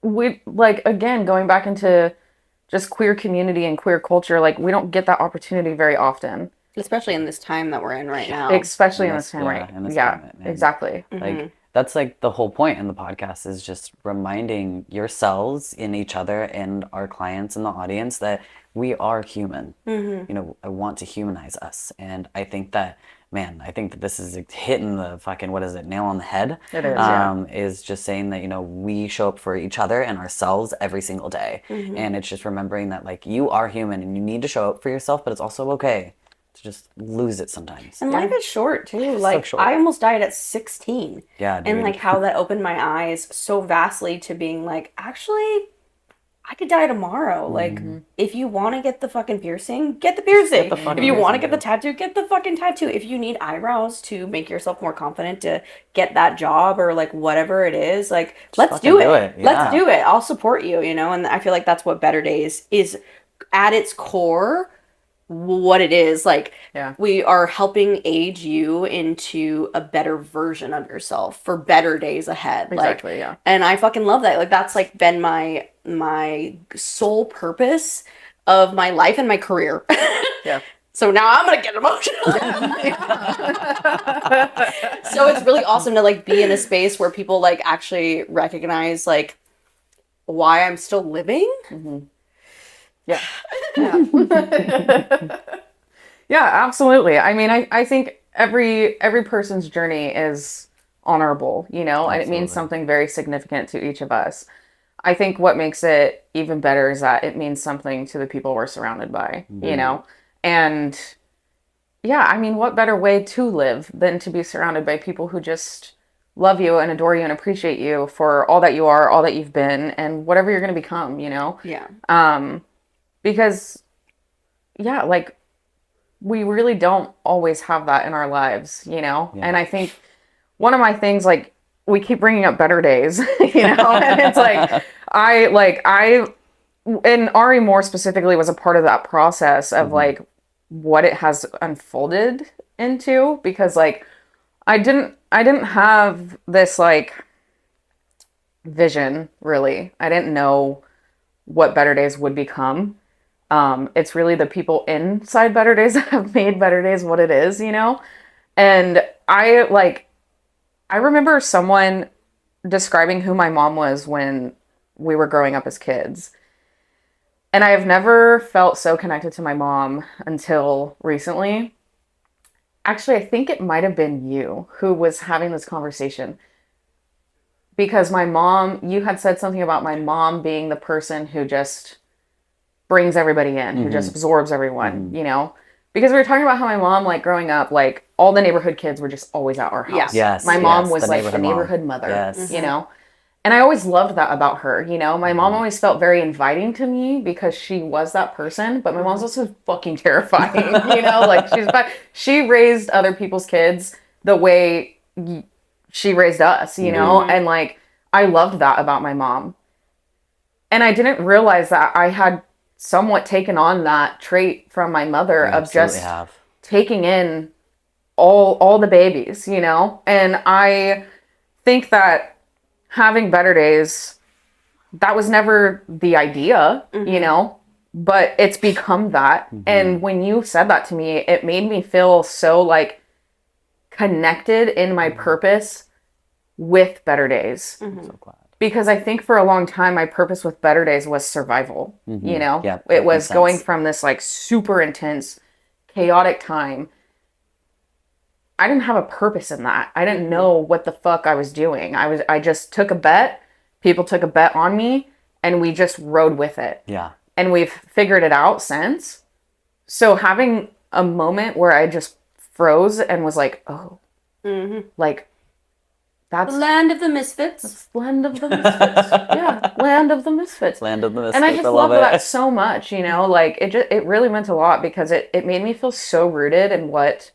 we, like, again, going back into just queer community and queer culture, like, we don't get that opportunity very often. Especially in this time that we're in right now. Especially in this time, right? in this Yeah, climate, man. exactly. Like, that's like the whole point in the podcast is just reminding yourselves in each other and our clients and the audience that we are human. You know, I want to humanize us. And I think that, man, I think that this is hitting the fucking, what is it, nail on the head. It is, yeah. Is just saying that, you know, we show up for each other and ourselves every single day. And it's just remembering that, like, you are human and you need to show up for yourself, but it's also okay to just lose it sometimes. And life is short too. Like short. I almost died at 16. Yeah, dude. And like how that opened my eyes so vastly to being like, actually, I could die tomorrow. Like, if you want to get the fucking piercing, get the piercing. If you want to get the tattoo, get the fucking tattoo. If you need eyebrows to make yourself more confident to get that job or like whatever it is, like, let's do it. Let's do it. I'll support you, you know? And I feel like that's what Better Days is at its core. What it is like, we are helping age you into a better version of yourself for better days ahead. Exactly, like, and I fucking love that. Like, that's like been my sole purpose of my life and my career. Yeah. So now I'm gonna get emotional. So it's really awesome to like be in a space where people like actually recognize like why I'm still living. Yeah. Yeah, absolutely. I mean, I think every person's journey is honorable, you know, and it means something very significant to each of us. I think what makes it even better is that it means something to the people we're surrounded by, you know? And yeah, I mean, what better way to live than to be surrounded by people who just love you and adore you and appreciate you for all that you are, all that you've been, and whatever you're going to become, you know? Yeah. Because, yeah, like, we really don't always have that in our lives, you know? And I think one of my things, like, we keep bringing up Better Days, you know? And it's like, and Ari more specifically was a part of that process of, like, what it has unfolded into. Because, like, I didn't have this, like, vision, really. I didn't know what Better Days would become. It's really the people inside Better Days that have made Better Days what it is, you know? And I remember someone describing who my mom was when we were growing up as kids. And I have never felt so connected to my mom until recently. Actually, I think it might have been you who was having this conversation. Because my mom, you had said something about my mom being the person who just brings everybody in, who just absorbs everyone, you know? Because we were talking about how my mom, like, growing up, like, all the neighborhood kids were just always at our house. Yes. My mom was, like, the neighborhood mother, you know? And I always loved that about her, you know? My mom always felt very inviting to me because she was that person, but my mom's also fucking terrifying, you know? Like, she raised other people's kids the way she raised us, you know? And, like, I loved that about my mom. And I didn't realize that I had somewhat taken on that trait from my mother of just taking in all the babies, you know? And I think that having Better Days, that was never the idea, you know? But it's become that. And when you said that to me, it made me feel so, like, connected in my purpose with Better Days. I'm so glad. Because I think for a long time, my purpose with Better Days was survival, you know? Yeah, it was going from this, like, super intense, chaotic time. I didn't have a purpose in that. I didn't know what the fuck I was doing. I just took a bet. People took a bet on me, and we just rode with it. Yeah. And we've figured it out since. So having a moment where I just froze and was like, oh, like, that's the land of the misfits. That's land of the misfits. Yeah, land of the misfits. Land of the misfits. And I just love that so much, you know? Like, it really meant a lot because it made me feel so rooted in what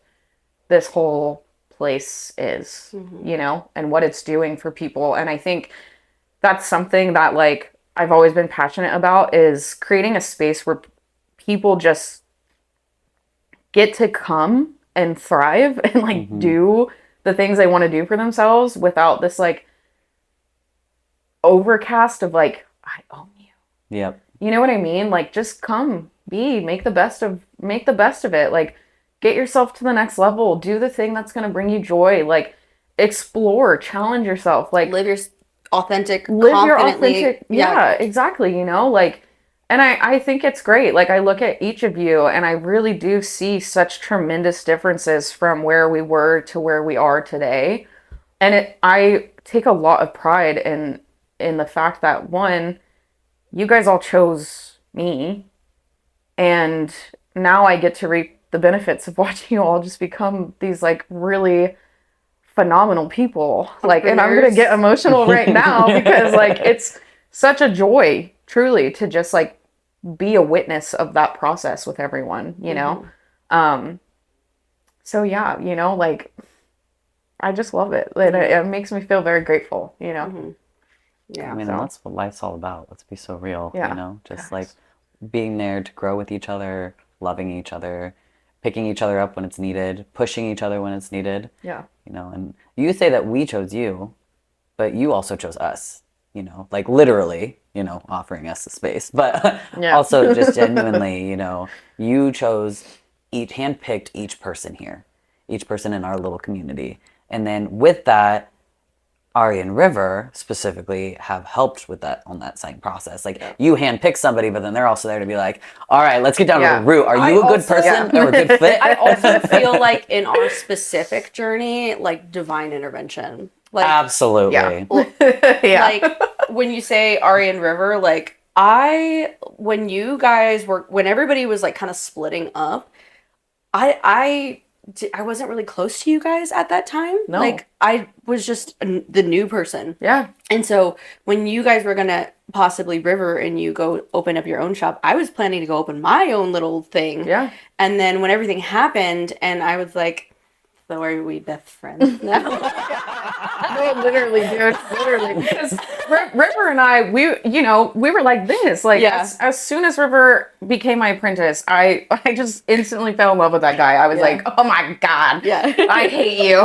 this whole place is, you know, and what it's doing for people. And I think that's something that, like, I've always been passionate about, is creating a space where people just get to come and thrive and, like, do the things they want to do for themselves without this, like, overcast of, like, I own you. Yep. You know what I mean? Like, just come, make the best of it. Like, get yourself to the next level. Do the thing that's going to bring you joy. Like, explore, challenge yourself. Like, live your authentic, yeah, exactly. You know, like, and I think it's great. Like, I look at each of you and I really do see such tremendous differences from where we were to where we are today. And I take a lot of pride in the fact that, one, you guys all chose me, and now I get to reap the benefits of watching you all just become these like really phenomenal people. Like, and I'm gonna get emotional right now because like it's such a joy, truly, to just like be a witness of that process with everyone, you know? So yeah, you know, like I just love it. It makes me feel very grateful, you know? Yeah. I mean, So. that's what life's all about. Let's be so real, Yeah. you know? Just like being there to grow with each other, loving each other, picking each other up when it's needed, pushing each other when it's needed. Yeah. You know, and you say that we chose you, but you also chose us, you know, like literally, you know, offering us the space, but Yeah. also just genuinely, you know, you chose handpicked each person here, each person in our little community. And then with that, Ari and River specifically have helped with that on that same process. Like you handpick somebody, but then they're also there to be like, all right, let's get down to the root. Are you a good person or a good fit? I also feel like in our specific journey, like divine intervention. Like Absolutely. like when you say Ari and River, like when you guys were, when everybody was like kind of splitting up, I wasn't really close to you guys at that time. No. Like I was just the new person. Yeah. And so when you guys were gonna possibly River and you go open up your own shop, I was planning to go open my own little thing. Yeah. And then when everything happened and I was like, so are we best friends now? No, literally, dude. Literally. Because River and I, we were like this. Like, as soon as River became my apprentice, I just instantly fell in love with that guy. I was like, oh my God. Yeah. I hate you.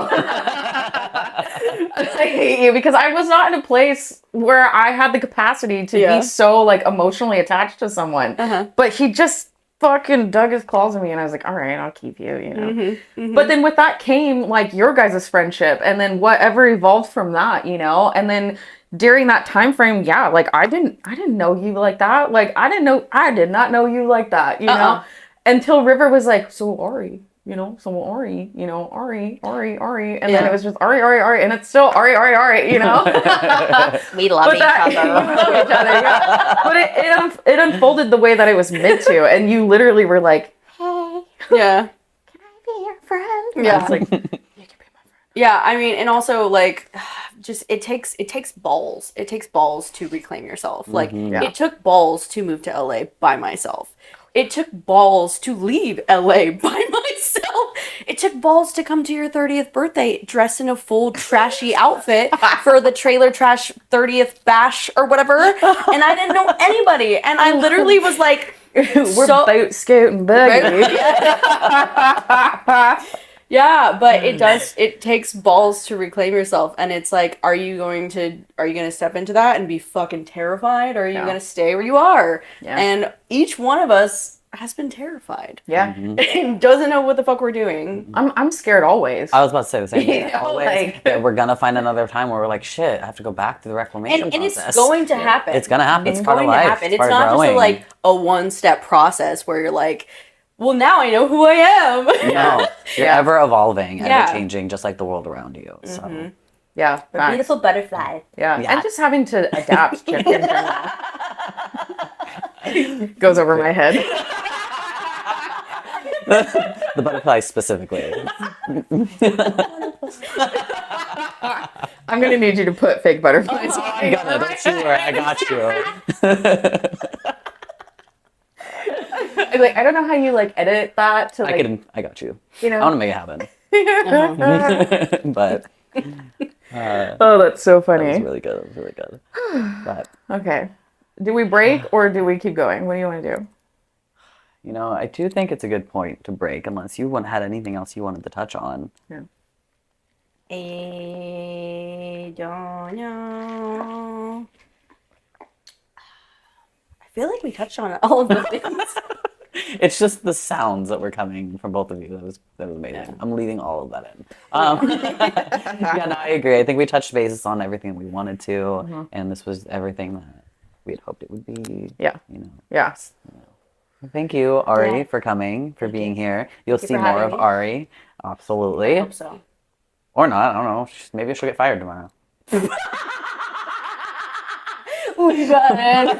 I hate you because I was not in a place where I had the capacity to be so, like, emotionally attached to someone. But he just fucking dug his claws in me and I was like, all right, I'll keep you, you know. But then with that came like your guys' friendship and then whatever evolved from that, you know. And then during that time frame, like I didn't know you like that. Like I did not know you like that, you know, until River was like, so Ari, you know, Ari, you know, Ari. And then it was just Ari, and it's still Ari, you know? We love each other. We love each other, yeah. But it unfolded the way that it was meant to. And you literally were like, hey. Yeah. Can I be your friend? Yeah. I was like, you can be my friend. Yeah, I mean, and also like just it takes balls. It takes balls to reclaim yourself. Like it took balls to move to LA by myself. It took balls to leave LA by myself. It took balls to come to your 30th birthday dressed in a full trashy outfit for the trailer trash 30th bash or whatever. And I didn't know anybody. And I literally was like, we're boat scooting boogie. Yeah, but it takes balls to reclaim yourself. And it's like, are you going to step into that and be fucking terrified? Or are you going to stay where you are? Yeah. And each one of us has been terrified. Yeah. And doesn't know what the fuck we're doing. I'm scared always. I was about to say the same thing. You know, always. like... Yeah, we're going to find another time where we're like, shit, I have to go back to the reclamation process. And it's going to happen. It's going to happen. It's part of life. Happen. It's not just a one-step process where you're like, well, now I know who I am. No, you're ever evolving, ever changing, just like the world around you. So, yeah, we're beautiful butterflies. Yeah, and just having to adapt in general goes over my head. The butterflies specifically. I'm gonna need you to put fake butterflies. I'm gonna. Don't you worry, I got you. Like I don't know how you like edit that to like. I got you. You know, I want to make it happen. But. Oh, that's so funny. That was really good. It was really good. But okay, do we break or do we keep going? What do you want to do? You know, I do think it's a good point to break, unless you had anything else you wanted to touch on. Yeah. I don't know. I feel like we touched on all of the things. It's just the sounds that were coming from both of you. That was amazing. Yeah. I'm leaving all of that in. Yeah, no, I agree. I think we touched bases on everything we wanted to, and this was everything that we had hoped it would be. Yeah. You know. Yeah. Thank you, Ari, for coming, for being here. You'll see more of Ari. Absolutely. I hope so. Or not. I don't know. Maybe she'll get fired tomorrow. We got it.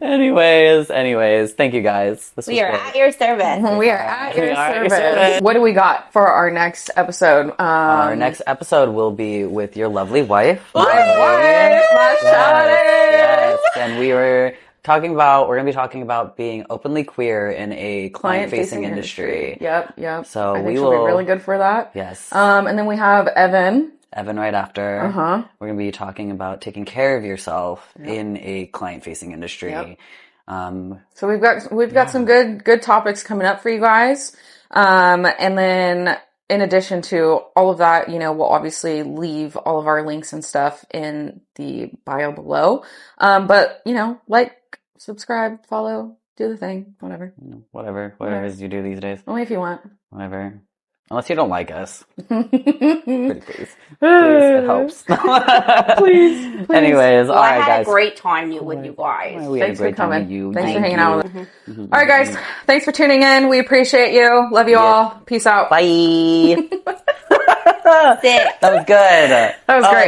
Anyways, thank you guys. This We was are great. at your service. We are at your We are at your service. service. What do we got for our next episode? Our next episode will be with your lovely wife. my wife, my Yes, shawty. and we're going to be talking about being openly queer in a client-facing industry. Yep. So I think we she'll be will- really good for that. Yes. And then we have Evan. Evan right after. Uh-huh. We're going to be talking about taking care of yourself in a client-facing industry. Yep. Um, So we've got some good topics coming up for you guys. And then in addition to all of that, we'll obviously leave all of our links and stuff in the bio below. But like, subscribe, follow, do the thing, whatever. whatever it is you do these days. Only if you want. Whatever. Unless you don't like us. Pretty please. It helps. Please. Anyways, Well, all I right, had guys. a great time with you guys. We had a Thanks for great time coming. with you. Thanks for Thank hanging you. out with us. All right, guys. Thanks for tuning in. We appreciate you. Love you all. Peace out. Bye. Sick. That was good. That was great.